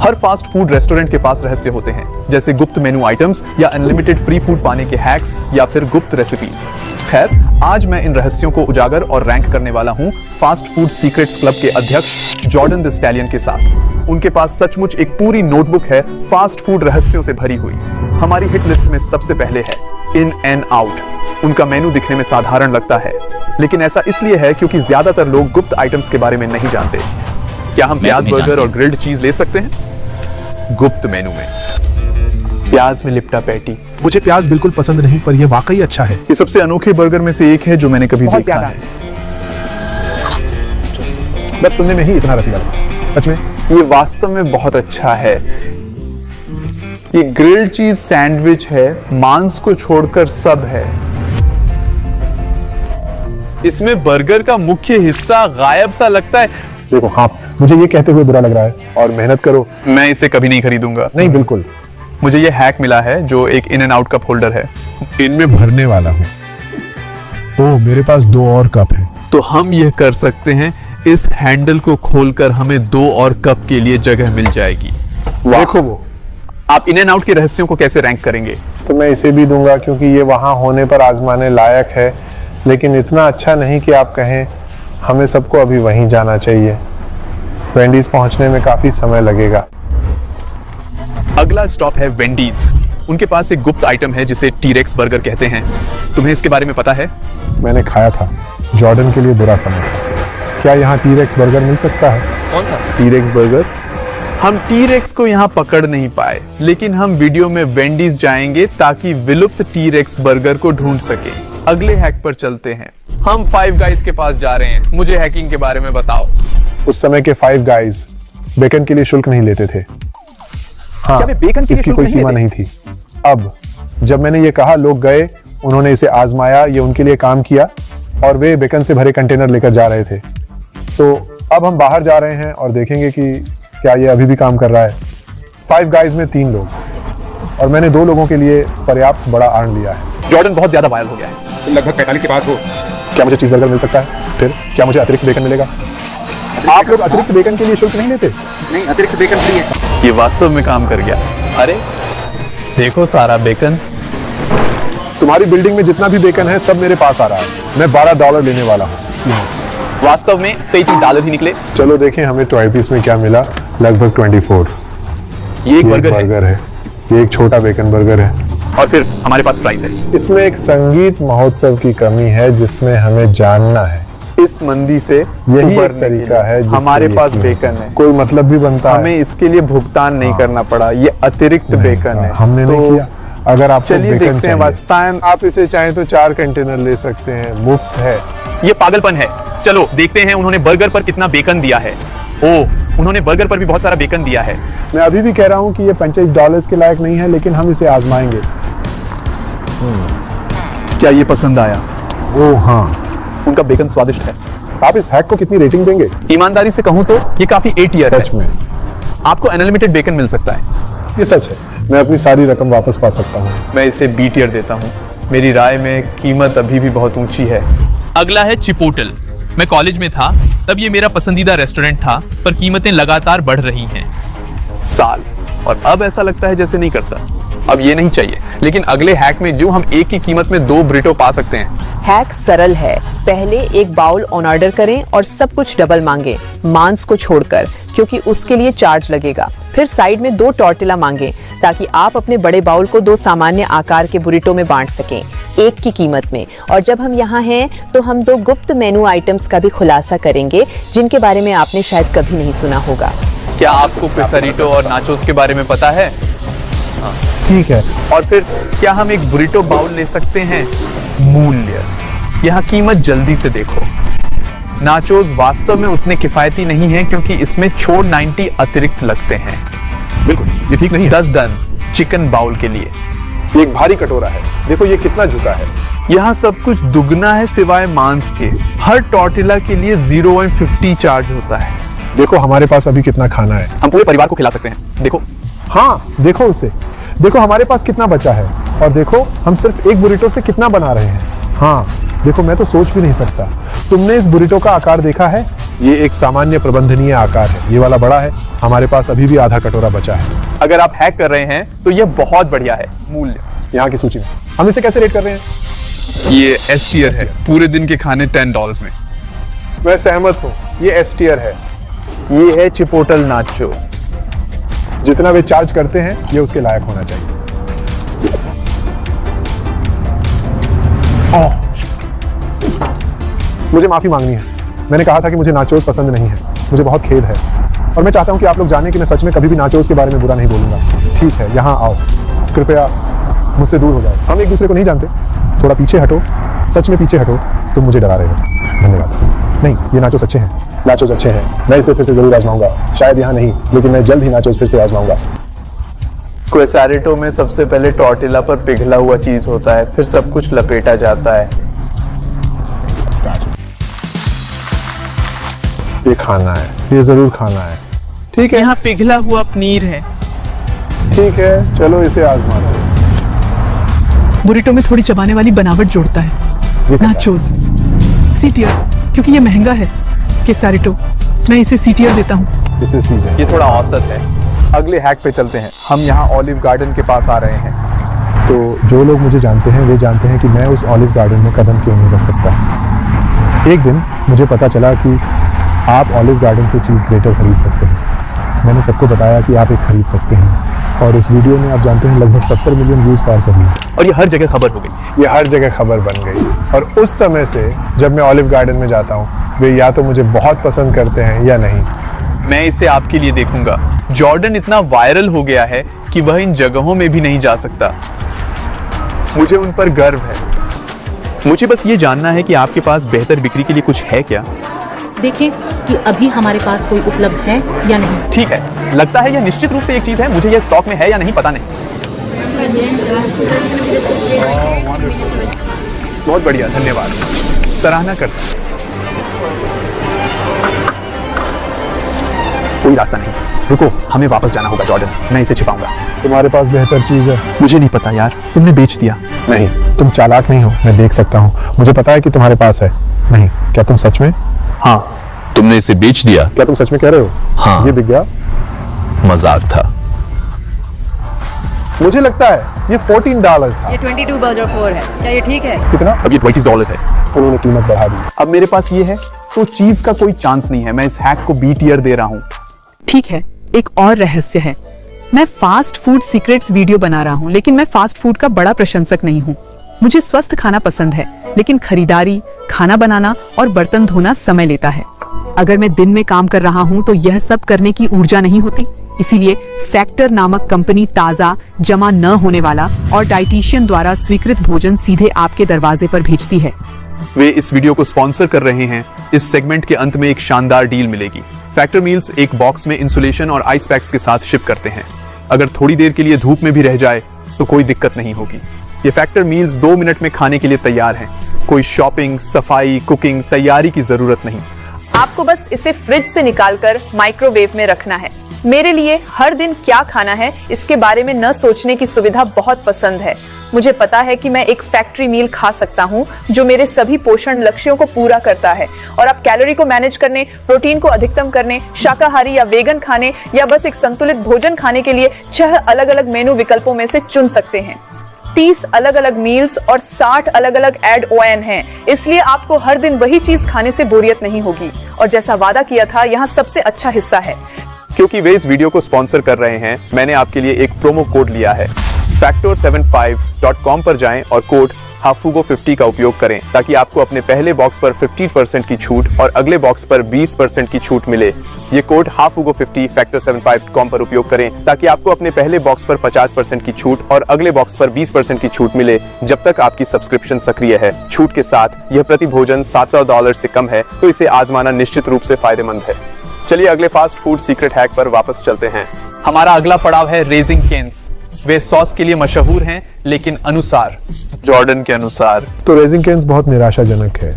हर fast food restaurant के पास रहस्य होते हैं, जैसे गुप्त मेनू आइटम्स या अनलिमिटेड फ्री फूड पाने के हैक्स या फिर गुप्त रेसिपीज। खैर, आज मैं इन रहस्यों को उजागर और रैंक करने वाला हूं फास्ट फूड सीक्रेट्स क्लब के अध्यक्ष जॉर्डन द स्टैलियन के साथ। उनके पास सचमुच एक पूरी नोटबुक है फास्ट फूड रहस्यों से भरी हुई। हमारी हिट लिस्ट में सबसे पहले है इन एंड आउट। उनका मेनू दिखने में साधारण लगता है, लेकिन ऐसा इसलिए है क्योंकि ज्यादातर लोग गुप्त आइटम्स के बारे में नहीं जानते। क्या हम प्याज बर्गर और ग्रिल्ड चीज ले सकते हैं? गुप्त मेनू में प्याज में लिपटा पैटी। मुझे प्याज बिल्कुल पसंद नहीं, पर यह वाकई अच्छा है। ये सबसे अनोखे बर्गर में से एक है जो मैंने कभी देखा है। बस सुनने में ही इतना रसीला लगा। सच में ये वास्तव में बहुत अच्छा है। ये ग्रिल्ड चीज सैंडविच है, मांस को छोड़कर सब है। इसमें बर्गर का मुख्य हिस्सा गायब सा लगता है। देखो, हाँ, मुझे ये कहते हुए बुरा लग रहा है और मेहनत करो। मैं इसे कभी नहीं खरीदूंगा। नहीं, बिल्कुल। मुझे ये हैक मिला है जो एक in and out cup holder है। इनमें भरने वाला हूँ। ओह, मेरे पास 2 और कप हैं। तो हम यह कर सकते हैं, इस हैंडल को खोलकर हमें 2 और कप के लिए जगह मिल जाएगी। देखो वो। आप इन एंड आउट के रहस्यों को कैसे रैंक करेंगे? तो मैं इसे भी दूंगा क्योंकि ये वहां होने पर आजमाने लायक है, लेकिन इतना अच्छा नहीं कि आप कहें हमें सबको अभी वहीं जाना चाहिए। वेंडीज पहुंचने में काफी समय लगेगा। अगला स्टॉप है वेंडीज। उनके पास एक गुप्त आइटम है जिसे टी-रेक्स बर्गर कहते हैं। तुम्हें इसके बारे में पता है? मैंने खाया था। जॉर्डन के लिए बुरा समय था। क्या यहाँ टी-रेक्स बर्गर मिल सकता है? कौन सा टी-रेक्स बर्गर? हम टी-रेक्स को यहाँ पकड़ नहीं पाए, लेकिन हम वीडियो में वेंडीज जाएंगे ताकि विलुप्त टी-रेक्स बर्गर को ढूंढ सके। अगले हैक पर चलते हैं। हम 5 गाइज के पास जा रहे हैं। मुझे हैकिंग के बारे में बताओ। उस समय के 5 गाइज बेकन के लिए शुल्क नहीं लेते थे। हाँ, क्या वे बेकन के लिए इसकी शुल्क कोई नहीं सीमा लेते? नहीं थी। अब जब मैंने ये कहा, लोग गए, उन्होंने इसे आजमाया, ये उनके लिए काम किया और वे बेकन से भरे कंटेनर लेकर जा रहे थे। तो अब हम बाहर जा रहे हैं और देखेंगे कि क्या ये अभी भी काम कर रहा है। 5 गाइज में 3 लोग और मैंने 2 लोगों के लिए पर्याप्त बड़ा आर्न लिया है। जॉर्डन बहुत ज्यादा वायरल हो गया है। लगभग 45 के पास हो। क्या मुझे चीज बर्गर मिल सकता है? फिर क्या मुझे अतिरिक्त बेकन मिलेगा? आप लोग अतिरिक्त बेकन के लिए शुल्क नहीं लेते? नहीं, अतिरिक्त बेकन फ्री है। ये वास्तव में काम कर गया। अरे देखो, सारा बेकन। तुम्हारी बिल्डिंग में जितना भी बेकन है सब मेरे पास आ रहा है। मैं $12 लेने वाला हूँ। वास्तव में $33 ही निकले। चलो देखें हमें टॉय पीस में क्या मिला। लगभग 24। ये एक ये बर्गर है। ये एक छोटा बेकन बर्गर है और फिर हमारे पास फ्राइज है। इसमें एक संगीत महोत्सव की कमी है जिसमें हमें जानना है। इस मंदी से यही एक तरीका है जिससे हमारे ये पास किया। बेकन है। कोई मतलब भी बनता हमें है। इसके लिए भुगतान नहीं करना पड़ा। ये अतिरिक्त बेकन है। हमने नहीं किया। अगर आपको चलिए बेकन देखते हैं। चाहिए, आप इसे चाहें तो 4 कंटेनर ले सकते हैं, मुफ्त है। ये पागलपन है। चलो देखते हैं उन्होंने बर्गर पर कितना बेकन दिया है। ओह, उन्होंने बर्गर पर भी बहुत सारा बेकन दिया है। मैं अभी भी कह रहा हूँ कि ये $25 के लायक नहीं है, लेकिन हम इसे आजमाएंगे। क्या ये पसंद आया? ओह हाँ, उनका बेकन स्वादिष्ट है। आप इस हैक को कितनी रेटिंग देंगे? ईमानदारी से कहूं तो ये काफी A tier है। सच में आपको अनलिमिटेड बेकन मिल सकता है। ये सच है। मैं अपनी सारी रकम वापस पा सकता हूँ। मैं इसे B tier देता हूँ। मेरी राय में कीमत अभी भी बहुत ऊंची है। अगला है चिपोटल। मैं कॉलेज में था तब ये मेरा पसंदीदा रेस्टोरेंट था, पर कीमतें लगातार बढ़ रही हैं। साल और अब ऐसा लगता है जैसे नहीं करता। अब ये नहीं चाहिए। लेकिन अगले हैक में जो हम एक की कीमत में 2 ब्रिटो पा सकते हैं। हैक सरल है। पहले एक बाउल ऑन ऑर्डर करें और सब कुछ डबल मांगे, मांस को छोड़कर, क्योंकि उसके लिए चार्ज लगेगा। फिर साइड में 2 टॉर्टिला मांगे ताकि आप अपने बड़े बाउल को 2 सामान्य आकार के बुरिटो में बांट सकें, एक की कीमत में। और जब हम यहाँ हैं तो हम 2 गुप्त मेनू आइटम्स का भी खुलासा करेंगे जिनके बारे में आपने शायद कभी नहीं सुना होगा। क्या आपको पेसरिटो और नाचोस के बारे में पता है? ठीक है। और फिर क्या हम एक बुरिटो बाउल ले सकते हैं? मूल्य। यहाँ कीमत जल्दी से देखो। नाचोस वास्तव में उतने किफायती नहीं हैं क्योंकि इसमें छोड़ 90 अतिरिक्त लगते हैं। बिल्कुल, ये ठीक नहीं है। 10 डन चिकन बाउल के लिए। ये एक भारी कटोरा है। देखो ये कितना झुका है। यहाँ सब कुछ दुगना है सिवाय मांस के। हर टॉर्टिला के लिए 0.50 चार्ज होता है। देखो हमारे पास अभी कितना खाना है। हम पूरे परिवार को खिला सकते हैं। देखो। हाँ, देखो उसे। देखो हमारे पास कितना बचा है और देखो हम सिर्फ एक बुरिटो से कितना बना रहे हैं। हाँ, देखो मैं तो सोच भी नहीं सकता। तुमने इस बुरिटो का आकार देखा है? ये एक सामान्य प्रबंधनीय आकार है। ये वाला बड़ा है, हमारे पास अभी भी आधा कटोरा बचा है अगर आप हैक कर रहे हैं तो यह बहुत बढ़िया है। मूल्य, यहाँ की सूची में। हम इसे कैसे रेट कर रहे हैं? ये एस टियर है, पूरे दिन के खाने $10 में। मैं सहमत हूँ, ये एस टियर है। ये है चिपोटल नाचो। जितना वे चार्ज करते हैं ये उसके लायक होना चाहिए। मुझे माफी मांगनी है। मैंने कहा था कि मुझे नाचोस पसंद नहीं है। मुझे बहुत खेद है और मैं चाहता हूं कि आप लोग जानें कि मैं सच में कभी भी नाचोस के बारे में बुरा नहीं बोलूंगा। ठीक है, यहाँ आओ, कृपया मुझसे दूर हो जाओ। हम एक दूसरे को नहीं जानते। थोड़ा पीछे हटो, सच में पीछे हटो। तुम मुझे डरा रहे हो। धन्यवाद। नहीं, ये नाचोस अच्छे हैं। नाचोस अच्छे हैं। मैं इसे फिर से जरूर आजमाऊंगा। शायद यहाँ नहीं, लेकिन मैं जल्द ही नाचोस फिर से आजमाऊंगा। क्वेसारिटो में सबसे पहले टॉर्टिला पर पिघला हुआ चीज होता है, फिर सब कुछ लपेटा जाता है। ये खाना है, ये जरूर खाना है। ठीक है, यहाँ पिघला हुआ पनीर है। ठीक है, चलो इसे आजमा लो। बुरिटो में थोड़ी चबाने वाली बनावट जोड़ता है। ये कैसा है? नाचोस सी टियर, क्योंकि ये महंगा है। केसारिटो, मैं इसे सी टियर देता हूँ। इसे सीधे। ये थोड़ा औसत है। अगले हैक पे चलते हैं। हम यहाँ ऑलिव गार्डन के पास आ रहे हैं। तो जो लोग मुझे जानते हैं वे जानते हैं कि मैं उस ऑलिव गार्डन में कदम क्यों नहीं रख सकता। एक दिन मुझे पता चला कि आप ऑलिव गार्डन से चीज़ ग्रेटर खरीद सकते हैं। मैंने सबको बताया कि आप एक खरीद सकते हैं और इस वीडियो में आप जानते हैं लगभग 70 मिलियन व्यूज़ पार कर लिए और ये हर जगह खबर हो गई। ये हर जगह खबर बन गई और उस समय से जब मैं ऑलिव गार्डन में जाता हूँ वे या तो मुझे बहुत पसंद करते हैं या नहीं। मैं इसे आपके लिए देखूंगा। जॉर्डन इतना वायरल हो गया है कि वह इन जगहों में भी नहीं जा सकता। मुझे उन पर गर्व है। मुझे बस ये जानना है कि आपके पास बेहतर बिक्री के लिए कुछ है क्या? देखें कि अभी हमारे पास कोई उपलब्ध है या नहीं। ठीक है, लगता है यह निश्चित रूप से एक चीज है। मुझे यह स्टॉक में है या नहीं पता नहीं। बहुत बढ़िया, धन्यवाद। सराहना करता हूं। कोई रास्ता नहीं। रुको, हमें वापस जाना होगा जॉर्डन। मैं इसे छिपाऊंगा। तुम्हारे पास बेहतर चीज़ है। मुझे नहीं पता यार, तुमने बेच दिया। नहीं, तुम चालाक नहीं हो। मैं देख सकता हूँ। मुझे पता है कि तुम्हारे पास है। नहीं, क्या तुम सच में? हाँ, तुमने इसे बेच दिया? क्या तुम सच में कह रहे हो? हाँ। ये बिक गया? मजाक था। मुझे लगता है ये $14 था। ये 22/4 है। क्या ये ठीक है? कितना? अब ये $20 है। उन्होंने कीमत बढ़ा दी। अब मेरे पास ये है तो चीज का कोई चांस नहीं है। मैं इस हैक को B टियर दे रहा हूँ। ठीक है, एक और रहस्य है। मैं फास्ट फूड सीक्रेट्स वीडियो बना रहा हूँ, लेकिन मैं फास्ट फूड का बड़ा प्रशंसक नहीं हूँ। मुझे स्वस्थ खाना पसंद है, लेकिन खरीदारी, खाना बनाना और बर्तन धोना समय लेता है। अगर मैं दिन में काम कर रहा हूँ तो यह सब करने की ऊर्जा नहीं होती। इसीलिए फैक्टर नामक कंपनी ताज़ा, जमा न होने वाला और डाइटिशियन द्वारा स्वीकृत भोजन सीधे आपके दरवाजे पर भेजती है। वे इस वीडियो को स्पॉन्सर कर रहे हैं। इस सेगमेंट के अंत में एक शानदार डील मिलेगी। फैक्टर मील्स एक बॉक्स में इंसुलेशन और आइस पैक्स के साथ शिप करते हैं। अगर थोड़ी देर के लिए धूप में भी रह जाए तो कोई दिक्कत नहीं होगी। ये फैक्टर मील्स 2 मिनट में खाने के लिए तैयार हैं। कोई शॉपिंग, सफाई, कुकिंग, तैयारी की जरूरत नहीं। आपको बस इसे फ्रिज से निकालकर माइक्रोवेव में रखना है। मेरे लिए हर दिन क्या खाना है इसके बारे में न सोचने की सुविधा बहुत पसंद है। मुझे पता है कि मैं एक फैक्ट्री मील खा सकता हूं जो मेरे सभी पोषण लक्ष्यों को पूरा करता है। और आप कैलोरी को मैनेज करने, प्रोटीन को अधिकतम करने, शाकाहारी या वेगन खाने या बस एक संतुलित भोजन खाने के लिए 6 अलग-अलग मेनू विकल्पों में से चुन सकते हैं। 30 अलग-अलग मील्स और 60 अलग-अलग एड ON हैं। इसलिए आपको हर दिन वही चीज खाने से बोरियत नहीं होगी। और जैसा वादा किया था, यहाँ सबसे अच्छा हिस्सा है। क्योंकि वे इस वीडियो को स्पॉन्सर कर रहे हैं, मैंने आपके लिए एक प्रोमो कोड लिया है। factor75.com पर जाएं और कोड HAFUGO50 का उपयोग करें ताकि आपको अपने पहले बॉक्स पर 50% की छूट और अगले बॉक्स पर 20% की छूट मिले। ये कोड HAFUGO50 factor75.com पर उपयोग करें ताकि आपको अपने पहले बॉक्स पर 50% की छूट और अगले बॉक्स पर 20% की छूट मिले जब तक आपकी सब्सक्रिप्शन सक्रिय है। छूट के साथ यह प्रति भोजन $17 से कम है, तो इसे आजमाना निश्चित रूप से फायदेमंद है। चलिए अगले फास्ट फूड सीक्रेट हैक पर वापस चलते हैं। हमारा अगला पड़ाव है रेजिंग केन्स। वे सॉस के लिए मशहूर हैं, लेकिन अनुसार जॉर्डन के अनुसार तो रेजिंग केन्स बहुत निराशाजनक है।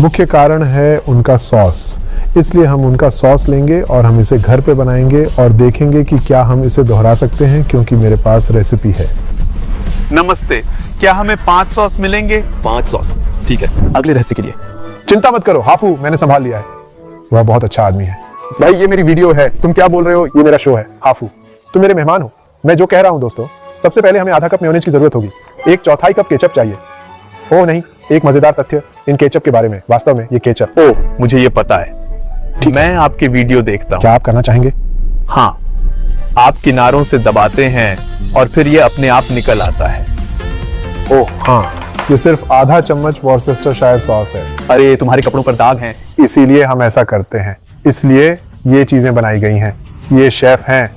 मुख्य कारण है उनका सॉस। इसलिए हम उनका सॉस लेंगे और हम इसे घर पे बनाएंगे और देखेंगे कि क्या हम इसे दोहरा सकते हैं, क्योंकि मेरे पास रेसिपी है। नमस्ते, क्या हमें 5 सॉस मिलेंगे? 5 सॉस, ठीक है। अगले रहस्य के लिए चिंता मत करो हाफू, मैंने संभाल लिया है। वह बहुत अच्छा आदमी है। भाई ये मेरी वीडियो है, तुम क्या बोल रहे हो? ये मेरा शो है हाफू, तुम मेरे मेहमान हो। मैं जो कह रहा हूँ दोस्तों, सबसे पहले हमें आधा कप मेयोनेज की जरूरत होगी, 1/4 कप केचप चाहिए। ओह नहीं, एक मजेदार तथ्य इन केचप के बारे में, वास्तव में ये केचप। ओह, मुझे ये पता है, मैं आपके वीडियो देखता हूँ। क्या आप करना चाहेंगे? हाँ, आप किनारों से दबाते हैं और फिर ये अपने आप निकल आता है। ओह हाँ, ये सिर्फ आधा चम्मच वॉर्सेस्टरशायर सॉस है। अरे तुम्हारे कपड़ों पर दाग हैं। इसीलिए हम ऐसा करते हैं, इसलिए ये चीजें बनाई गई हैं। ये शेफ हैं,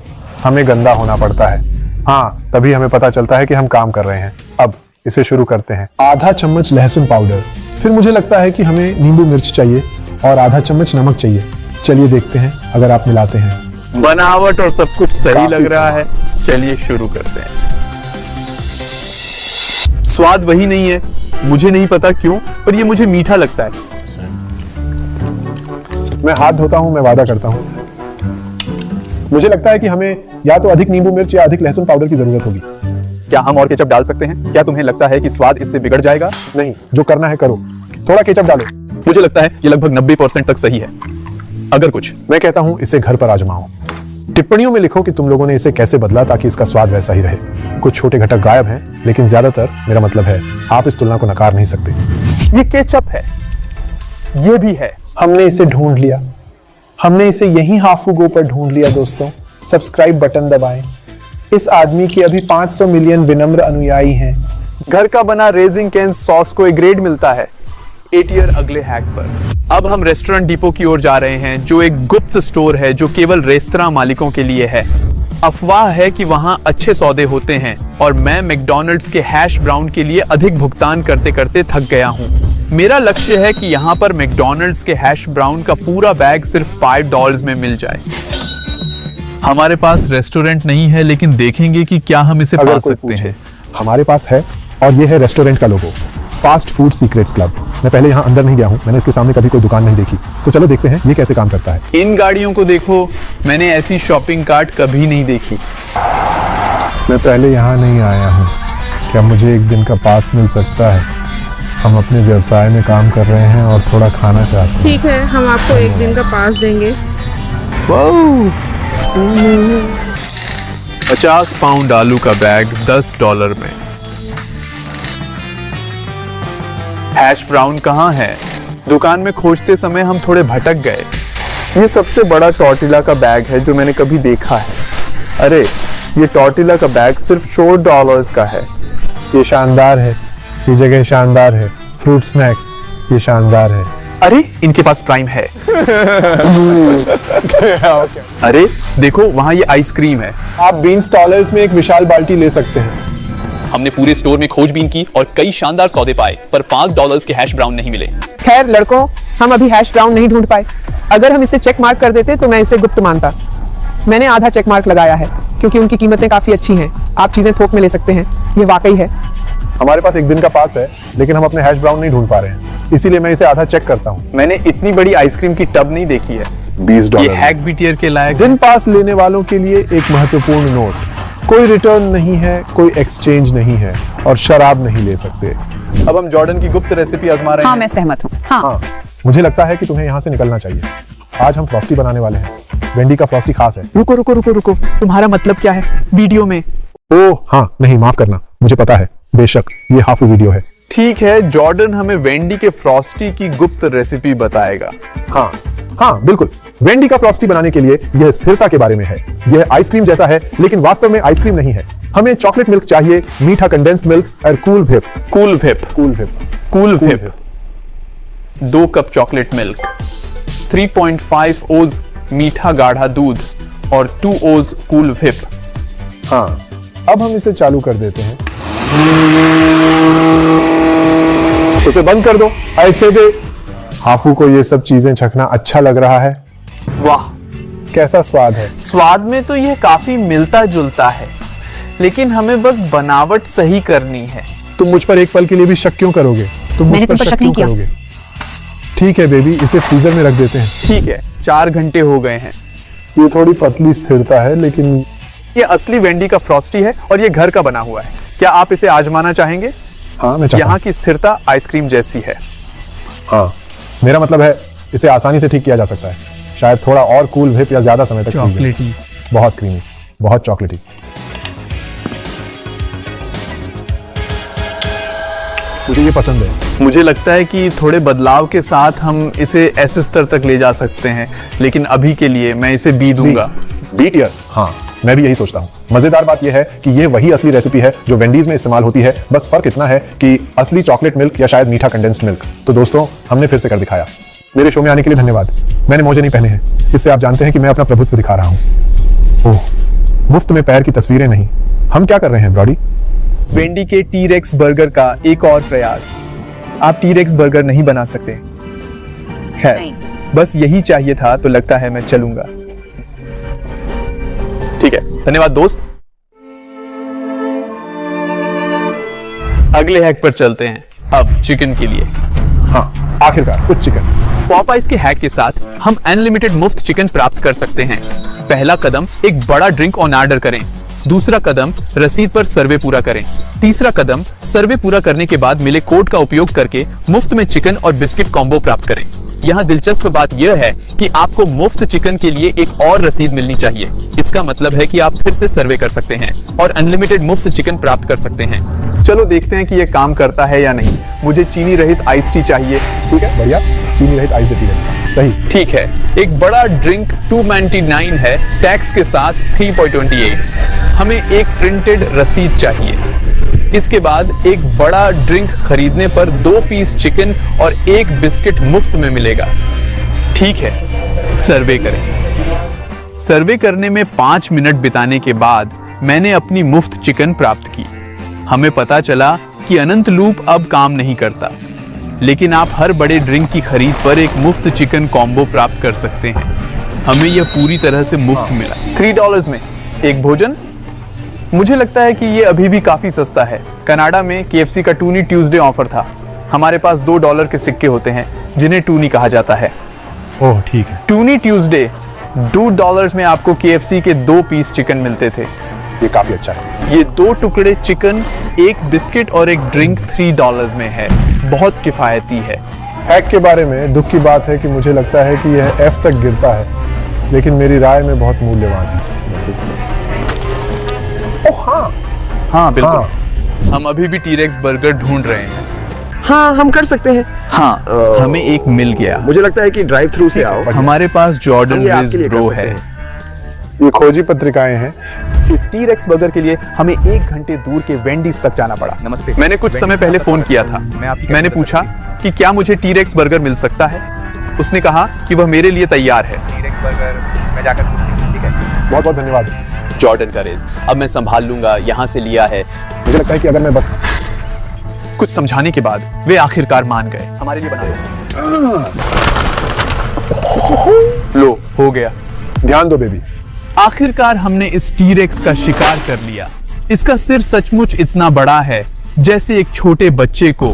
हमें गंदा होना पड़ता है। हाँ, तभी हमें पता चलता है कि हम काम कर रहे हैं। अब इसे शुरू करते हैं। आधा चम्मच लहसुन पाउडर, फिर मुझे लगता है कि हमें नींबू मिर्च चाहिए और आधा चम्मच नमक चाहिए। चलिए देखते हैं अगर आप मिलाते हैं। बनावट और सब कुछ सही काफी लग रहा सही। है, चलिए शुरू करते हैं। स्वाद वही नहीं है, मुझे नहीं पता क्यों, पर ये मुझे मीठा लगता है। मैं हाथ धोता हूँ, मैं वादा करता हूँ। मुझे लगता है कि हमें या तो अधिक नींबू मिर्च या अधिक लहसुन पाउडर की जरूरत होगी। क्या हम और केचप डाल सकते हैं? क्या तुम्हें लगता है कि स्वाद इससे बिगड़ जाएगा? नहीं, जो करना है करो, थोड़ा केचप डालो। मुझे लगता है ये लगभग 90% तक सही है। अगर कुछ मैं कहता हूं इसे घर पर आजमाओ। टिप्पणियों में लिखो कि तुम लोगों ने इसे कैसे बदला ताकि इसका स्वाद वैसा ही रहे। कुछ छोटे घटक गायब हैं, लेकिन ज्यादातर, मेरा मतलब है, आप इस तुलना को नकार नहीं सकते। ये केचप है, ये भी है। हमने इसे ढूंढ लिया, हमने इसे यहीं हाफू गो पर ढूंढ लिया। दोस्तों, सब्सक्राइब बटन दबाएं। इस आदमी के अभी 500 मिलियन विनम्र अनुयायी हैं। घर का बना रेजिंग कैन सॉस को एक ग्रेड मिलता है 8 ईयर अगले हैक पर। अब हम रेस्टोरेंट डिपो की ओर जा रहे हैं, जो एक गुप्त स्टोर है जो केवल रेस्तरां मालिकों के लिए है। अफवाह है कि वहां अच्छे सौदे होते हैं और मैं मैकडॉनल्ड्स के हैश ब्राउन के लिए अधिक भुगतान करते करते थक गया हूं। मेरा लक्ष्य है कि यहां पर मैकडॉनल्ड्स के हैश ब्राउन का पूरा बैग सिर्फ $5 में मिल जाए। हमारे पास रेस्टोरेंट नहीं है, लेकिन देखेंगे कि क्या हम इसे अगर पा कोई सकते पूछे, हैं। हमारे पास है, और ये है रेस्टोरेंट का लोगो, फास्ट फूड सीक्रेट्स क्लब। मैं पहले यहाँ अंदर नहीं गया हूँ, मैंने इसके सामने कभी कोई दुकान नहीं देखी, तो चलो देखते हैं ये कैसे काम करता है। इन गाड़ियों को देखो, मैंने ऐसी शॉपिंग कार्ट कभी नहीं देखी। मैं पहले यहाँ नहीं आया हूँ, क्या मुझे एक दिन का पास मिल सकता है? हम अपने व्यवसाय में काम कर रहे हैं और थोड़ा खाना चाहते हैं। ठीक है, हम आपको एक दिन का पास देंगे। 50 पाउंड आलू का बैग $10 में। हैश ब्राउन कहाँ है? दुकान में खोजते समय हम थोड़े भटक गए। ये सबसे बड़ा टॉर्टिला का बैग है जो मैंने कभी देखा है। अरे, ये टॉर्टिला का बैग सिर्फ $4 का है। ये शानदार है, ये जगह शानदार है। फ्रूट स्नैक्स, ये शानदार है। अरे, इनके पास प्राइम है। अरे देखो, वहाँ ये आइसक्रीम है। आप बीन स्टॉलर्स में एक विशाल बाल्टी ले सकते हैं। हमने पूरे स्टोर में खोजबीन की और कई शानदार सौदे पाए, पर $5 के हैश ब्राउन नहीं मिले। खैर लड़कों, हम अभी हैश ब्राउन नहीं ढूंढ पाए। अगर हम इसे चेक मार्क कर देते तो मैं इसे गुप्त मानता। मैंने आधा चेक मार्क लगाया है क्योंकि उनकी कीमतें काफी अच्छी हैं। आप चीजें थोक में ले सकते हैं, ये वाकई है। हमारे पास एक दिन का पास है, लेकिन हम अपने हैश ब्राउन नहीं ढूंढ पा रहे हैं, इसीलिए मैं इसे आधा चेक करता हूँ। मैंने इतनी बड़ी आइसक्रीम की टब नहीं देखी है। $20 ये हैक बीटियर के लायक। दिन पास लेने वालों के लिए एक महत्वपूर्ण नोट, कोई रिटर्न नहीं है, कोई एक्सचेंज नहीं है और शराब नहीं ले सकते। अब हम जॉर्डन की गुप्त रेसिपी आजमा रहे हाँ, हैं। मैं सहमत हूँ। हाँ, हाँ, मुझे लगता है कि तुम्हें यहाँ से निकलना चाहिए। आज हम फ्रॉस्टी बनाने वाले हैं। वेंडी का फ्रॉस्टी खास है। रुको रुको रुको रुको, तुम्हारा मतलब क्या है वीडियो में? ओह हाँ, नहीं, माफ करना, मुझे पता है, बेशक ये हाफू वीडियो है। ठीक है, जॉर्डन हमें वेंडी के फ्रॉस्टी की गुप्त रेसिपी बताएगा। हाँ हाँ, बिल्कुल। वेंडी का फ्रॉस्टी बनाने के लिए यह स्थिरता के बारे में है। यह आइसक्रीम जैसा है, लेकिन वास्तव में आइसक्रीम नहीं है। हमें चॉकलेट मिल्क चाहिए, मीठा कंडेंस्ड मिल्क और cool whip. Cool whip. Cool whip. Cool whip. 2 cup chocolate milk, 3.5 ओज मीठा गाढ़ा दूध और 2 ओज कूल व्हिप। हाँ, अब हम इसे चालू कर देते हैं। उसे बंद कर दो। ऐसे दे। हाफू को ये सब चीजें चखना अच्छा लग रहा है। वाह, कैसा स्वाद है? स्वाद में तो यह काफी मिलता जुलता है, लेकिन हमें बस बनावट सही करनी है। तुम मुझ पर एक पल के लिए भी शक क्यों करोगे? तुम मुझ मैंने तुम पर शक नहीं क्यों किया। ठीक है बेबी, इसे फ्रीजर में रख देते हैं। ठीक है, 4 घंटे हो गए हैं। ये थोड़ी पतली स्थिरता है, लेकिन ये असली वेंडी का फ्रॉस्टी है और ये घर का बना हुआ है। क्या आप इसे आजमाना चाहेंगे? हाँ, मैं चाहता यहाँ हूँ। की स्थिरता आइसक्रीम जैसी है। हाँ, मेरा मतलब है इसे आसानी से ठीक किया जा सकता है। शायद थोड़ा और कूल व्हिप या ज्यादा समय तक फ्रीज में। चॉकलेटी। बहुत क्रीमी, बहुत चॉकलेटी। मुझे ये पसंद है। मुझे लगता है कि थोड़े बदलाव के साथ हम इसे ऐसे स्तर तक ले जा सकते हैं, लेकिन अभी के लिए मैं इसे बी दूंगा। बी टियर, हाँ मैं भी यही सोचता हूँ। मजेदार बात यह है कि ये वही असली रेसिपी है जो वेंडीज में इस्तेमाल होती है, बस फर्क इतना है कि असली चॉकलेट मिल्क या शायद मीठा कंडेंस्ड मिल्क। तो दोस्तों, हमने फिर से कर दिखाया। मेरे शो में आने के लिए धन्यवाद। मैंने मोजे नहीं पहने हैं, इससे आप जानते हैं कि मैं अपना प्रभुत्व दिखा रहा हूँ। ओह, मुफ्त में पैर की तस्वीरें नहीं। हम क्या कर रहे हैं ब्रॉडी? वेंडी के टी-रेक्स बर्गर का एक और प्रयास। आप टी-रेक्स बर्गर नहीं बना सकते। खैर, बस यही चाहिए था, तो लगता है मैं चलूंगा। ठीक है, धन्यवाद दोस्त। अगले हैक पर चलते हैं, अब चिकन के लिए। हाँ, आखिरकार कुछ चिकन। पॉपाइज के हैक के साथ हम अनलिमिटेड मुफ्त चिकन प्राप्त कर सकते हैं। पहला कदम, एक बड़ा ड्रिंक ऑन ऑर्डर करें। दूसरा कदम, रसीद पर सर्वे पूरा करें। तीसरा कदम, सर्वे पूरा करने के बाद मिले कोड का उपयोग करके मुफ्त में चिकन और बिस्किट कॉम्बो प्राप्त करें। यहाँ दिलचस्प बात यह है कि आपको मुफ्त चिकन के लिए एक और रसीद मिलनी चाहिए। इसका मतलब है कि आप फिर से सर्वे कर सकते हैं और अनलिमिटेड मुफ्त चिकन प्राप्त कर सकते हैं। चलो देखते हैं कि यह काम करता है या नहीं। मुझे चीनी रहित आइस टी चाहिए। ठीक है, बढ़िया। चीनी रहित आइस देती है। सही। ठीक है, एक बड़ा ड्रिंक 299 है, टैक्स के साथ 3.28। हमें एक प्रिंटेड रसीद चाहिए। इसके बाद एक बड़ा ड्रिंक खरीदने पर 2 पीस चिकन और 1 बिस्किट मुफ्त में मिलेगा। ठीक है, सर्वे करें। सर्वे करने में 5 मिनट बिताने के बाद मैंने अपनी मुफ्त चिकन प्राप्त की। हमें पता चला कि अनंत लूप अब काम नहीं करता, लेकिन आप हर बड़े ड्रिंक की खरीद पर एक मुफ्त चिकन कॉम्बो प्राप्त कर सकते हैं। हमें यह पूरी तरह से मुफ्त मिला। $3 में एक भोजन। मुझे लगता है कि यह अभी भी काफी सस्ता है। कनाडा में KFC का टूनी ट्यूसडे ऑफर था। हमारे पास $2 के सिक्के होते हैं, जिन्हें टूनी कहा जाता है। ओह, ठीक है। टूनी ट्यूसडे, $2 में आपको KFC के 2 पीस चिकन मिलते थे। ये काफी अच्छा है। ये 2 टुकड़े चिकन, 1 बिस्किट और एक ड्रिंक $3 में है। बहुत किफायती है। हैक के बारे में दुख की बात है कि मुझे लगता है कि यह F तक गिरता है, लेकिन मेरी राय में बहुत मूल्यवान है। ओह हाँ, हाँ बिल्कुल। हाँ। हम अभी भी टी-रेक्स बर्गर ढूंढ रहे हैं। हाँ, हम कर सकते हैं। हाँ, हमें एक मिल गया। मुझे लगता है कि ड्राइव थ्रू से आओ। हमारे पास जॉर्डन हम ये विज आपके लिए कर ब्रो सकते है। हैं। ये खोजी पत्रिकाएं हैं। इस टी-रेक्स बर्गर के लिए हमें 1 घंटे दूर के वेंडीज तक जाना पड़ा। नमस्ते। मैंने कुछ समय पहले फोन किया था। मैंने पूछा कि क्या मुझे टी-रेक्स बर्गर मिल सकता है। उसने कहा कि वह मेरे लिए तैयार है। टी-रेक्स बर्गर मैं जाकर पूछूंगा। ठीक है, बहुत बहुत धन्यवाद। जॉर्डन का रेस अब मैं संभाल लूंगा, यहाँ से लिया है। मुझे लगता है कि अगर मैं बस कुछ समझाने के बाद वे आखिरकार मान गए। हमारे लिए बना लो, हो गया। ध्यान दो बेबी। आखिरकार हमने इस टी-रेक्स का शिकार कर लिया। इसका सिर सचमुच इतना बड़ा है जैसे एक छोटे बच्चे को।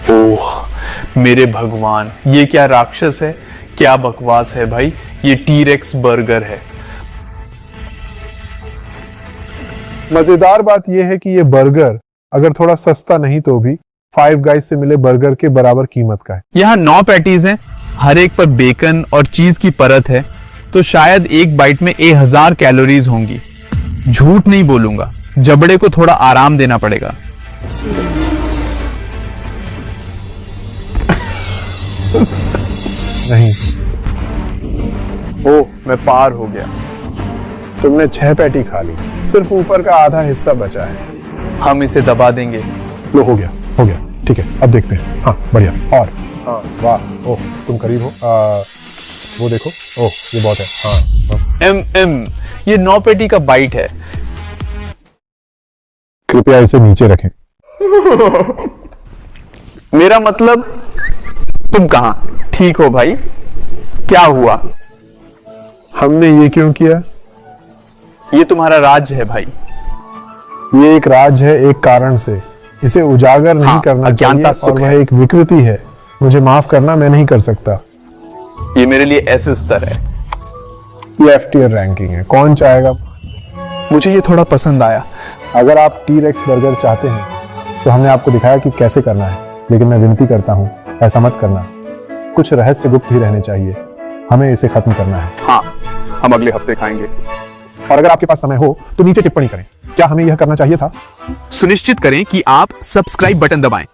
ओह मेरे भगवान, ये क्या राक्षस है। क्या बकवास है भाई। ये टी-रेक्स बर्गर है। मजेदार बात यह है कि ये बर्गर अगर थोड़ा सस्ता नहीं तो भी फाइव गाइज से मिले बर्गर के बराबर कीमत का है। यहाँ 9 पैटीज हैं, हर एक पर बेकन और चीज की परत है, तो शायद एक बाइट में 1000 कैलोरीज होंगी। झूठ नहीं बोलूंगा, जबड़े को थोड़ा आराम देना पड़ेगा। नहीं, ओह मैं पार हो गया। तुमने 6 पैटी खा ली, सिर्फ ऊपर का आधा हिस्सा बचा है। हम इसे दबा देंगे। लो, हो गया, हो गया। ठीक है, अब देखते हैं। हाँ बढ़िया। और हाँ, वाह, ओह तुम करीब हो। वो देखो, ओह ये बहुत है। हाँ, ये 9 पेटी का बाइट है। कृपया इसे नीचे रखें। मेरा मतलब, तुम कहां ठीक हो भाई? क्या हुआ? हमने ये क्यों किया? ये तुम्हारा राज्य है भाई। ये एक राज है एक कारण से। इसे उजागर नहीं करना अज्ञानता चाहिए और सुख वह है। एक विकृति है। मुझे माफ करना, मैं नहीं कर सकता। ये मेरे लिए ऐसे स्तर है। ये F tier रैंकिंग है। कौन चाहेगा? मुझे ये थोड़ा पसंद आया। अगर आप टी-रेक्स बर्गर चाहते हैं तो हमने आपको दिखाया कि कैसे करना है, लेकिन मैं विनती करता हूँ ऐसा मत करना। कुछ रहस्य गुप्त ही रहने चाहिए, हमें इसे खत्म करना है। हाँ, हम अगले हफ्ते खाएंगे। और अगर आपके पास समय हो तो नीचे टिप्पणी करें, क्या हमें यह करना चाहिए था? सुनिश्चित करें कि आप सब्सक्राइब बटन दबाएं